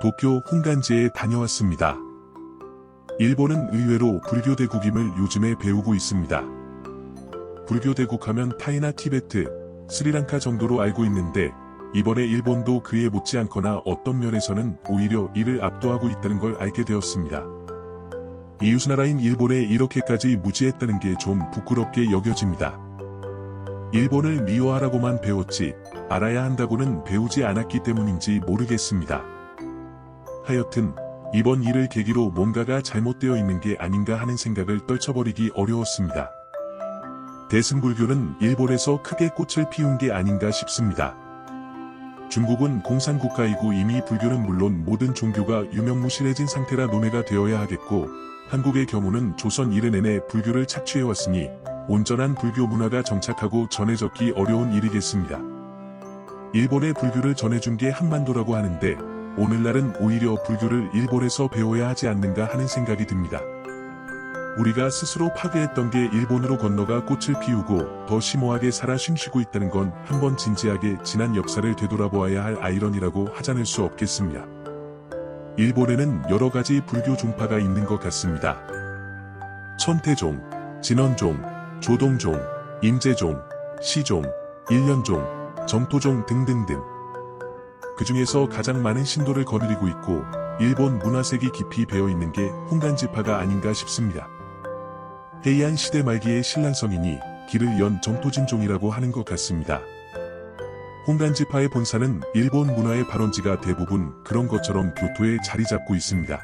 도쿄 혼간지에 다녀왔습니다. 일본은 의외로 불교 대국임을 요즘에 배우고 있습니다. 불교 대국하면 타이나 티베트, 스리랑카 정도로 알고 있는데 이번에 일본도 그에 못지않거나 어떤 면에서는 오히려 이를 압도하고 있다는 걸 알게 되었습니다. 이웃나라인 일본에 이렇게까지 무지했다는 게 좀 부끄럽게 여겨집니다. 일본을 미워하라고만 배웠지 알아야 한다고는 배우지 않았기 때문인지 모르겠습니다. 하여튼 이번 일을 계기로 뭔가가 잘못되어 있는 게 아닌가 하는 생각을 떨쳐버리기 어려웠습니다. 대승불교는 일본에서 크게 꽃을 피운 게 아닌가 싶습니다. 중국은 공산국가이고 이미 불교는 물론 모든 종교가 유명무실해진 상태라 논외가 되어야 하겠고, 한국의 경우는 조선 이래 내내 불교를 착취해왔으니 온전한 불교 문화가 정착하고 전해졌기 어려운 일이겠습니다. 일본의 불교를 전해준 게 한반도라고 하는데 오늘날은 오히려 불교를 일본에서 배워야 하지 않는가 하는 생각이 듭니다. 우리가 스스로 파괴했던 게 일본으로 건너가 꽃을 피우고 더 심오하게 살아 숨쉬고 있다는 건 한번 진지하게 지난 역사를 되돌아보아야 할 아이러니라고 하자낼 수 없겠습니다. 일본에는 여러 가지 불교 종파가 있는 것 같습니다. 천태종, 진원종, 조동종, 임재종, 시종, 일련종, 정토종 등등등. 그 중에서 가장 많은 신도를 거느리고 있고 일본 문화색이 깊이 배어있는 게 혼간지파가 아닌가 싶습니다. 헤이안 시대 말기의 신라성인이 길을 연 정토진종이라고 하는 것 같습니다. 혼간지파의 본사는 일본 문화의 발원지가 대부분 그런 것처럼 교토에 자리 잡고 있습니다.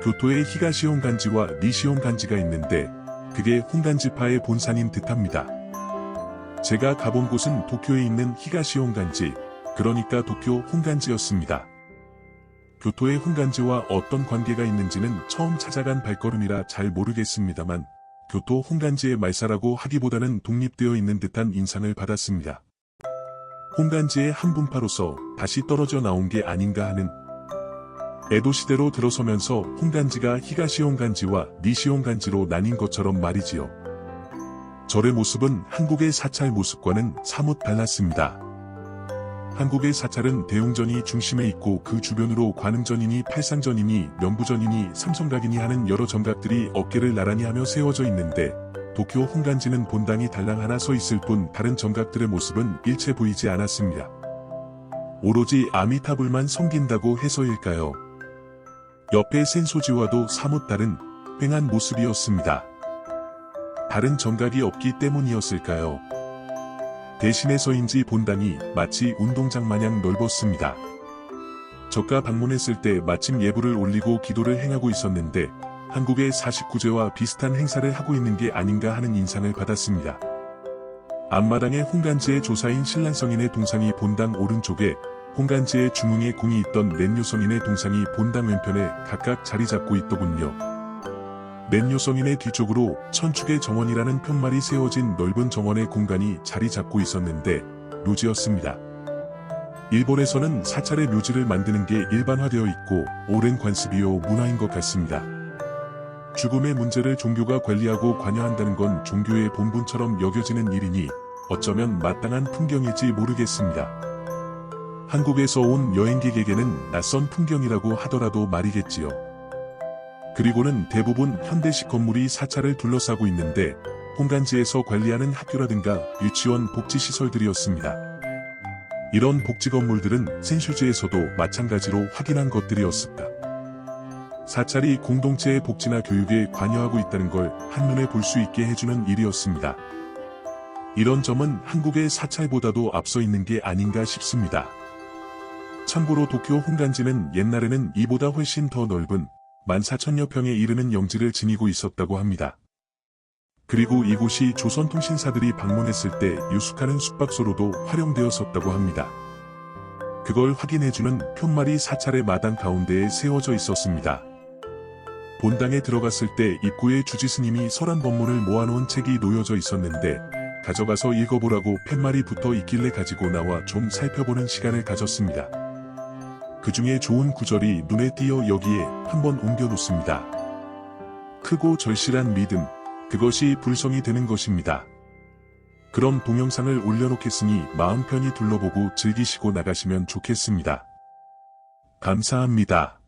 교토에 히가시혼간지와 니시혼간지가 있는데 그게 혼간지파의 본산인 듯합니다. 제가 가본 곳은 도쿄에 있는 히가시혼간지, 그러니까 도쿄 혼간지였습니다. 교토의 혼간지와 어떤 관계가 있는지는 처음 찾아간 발걸음이라 잘 모르겠습니다만 교토 혼간지의 말사라고 하기보다는 독립되어 있는 듯한 인상을 받았습니다. 혼간지의 한 분파로서 다시 떨어져 나온 게 아닌가 하는, 에도시대로 들어서면서 혼간지가 히가시혼간지와 니시혼간지로 나뉜 것처럼 말이지요. 절의 모습은 한국의 사찰 모습과는 사뭇 달랐습니다. 한국의 사찰은 대웅전이 중심에 있고 그 주변으로 관음전이니 팔상전이니 명부전이니 삼성각이니 하는 여러 정각들이 어깨를 나란히 하며 세워져 있는데 도쿄 혼간지는 본당이 달랑 하나 서 있을 뿐 다른 정각들의 모습은 일체 보이지 않았습니다. 오로지 아미타불만 섬긴다고 해서일까요? 옆에 센소지와도 사뭇 다른 휑한 모습이었습니다. 다른 정각이 없기 때문이었을까요? 대신해서인지 본당이 마치 운동장 마냥 넓었습니다. 저가 방문했을 때 마침 예불을 올리고 기도를 행하고 있었는데 한국의 49제와 비슷한 행사를 하고 있는 게 아닌가 하는 인상을 받았습니다. 앞마당에 혼간지의 조사인 신란성인의 동상이 본당 오른쪽에, 혼간지의 중흥에 공이 있던 렌요성인의 동상이 본당 왼편에 각각 자리 잡고 있더군요. 렌요성인의 뒤쪽으로 천축의 정원이라는 편말이 세워진 넓은 정원의 공간이 자리 잡고 있었는데 묘지였습니다. 일본에서는 사찰의 묘지를 만드는 게 일반화되어 있고 오랜 관습이요 문화인 것 같습니다. 죽음의 문제를 종교가 관리하고 관여한다는 건 종교의 본분처럼 여겨지는 일이니 어쩌면 마땅한 풍경일지 모르겠습니다. 한국에서 온 여행객에게는 낯선 풍경이라고 하더라도 말이겠지요. 그리고는 대부분 현대식 건물이 사찰을 둘러싸고 있는데 혼간지에서 관리하는 학교라든가 유치원 복지시설들이었습니다. 이런 복지 건물들은 센슈지에서도 마찬가지로 확인한 것들이었습니다. 사찰이 공동체의 복지나 교육에 관여하고 있다는 걸 한눈에 볼 수 있게 해주는 일이었습니다. 이런 점은 한국의 사찰보다도 앞서 있는 게 아닌가 싶습니다. 참고로 도쿄 혼간지는 옛날에는 이보다 훨씬 더 넓은 14,000여 평에 이르는 영지를 지니고 있었다고 합니다. 그리고 이곳이 조선통신사들이 방문했을 때 유숙하는 숙박소로도 활용되었었다고 합니다. 그걸 확인해주는 편말이 사찰의 마당 가운데에 세워져 있었습니다. 본당에 들어갔을 때 입구에 주지스님이 설한법문을 모아놓은 책이 놓여져 있었는데 가져가서 읽어보라고 팻말이 붙어 있길래 가지고 나와 좀 살펴보는 시간을 가졌습니다. 그 중에 좋은 구절이 눈에 띄어 여기에 한번 옮겨놓습니다. 크고 절실한 믿음, 그것이 불성이 되는 것입니다. 그럼 동영상을 올려놓겠으니 마음 편히 둘러보고 즐기시고 나가시면 좋겠습니다. 감사합니다.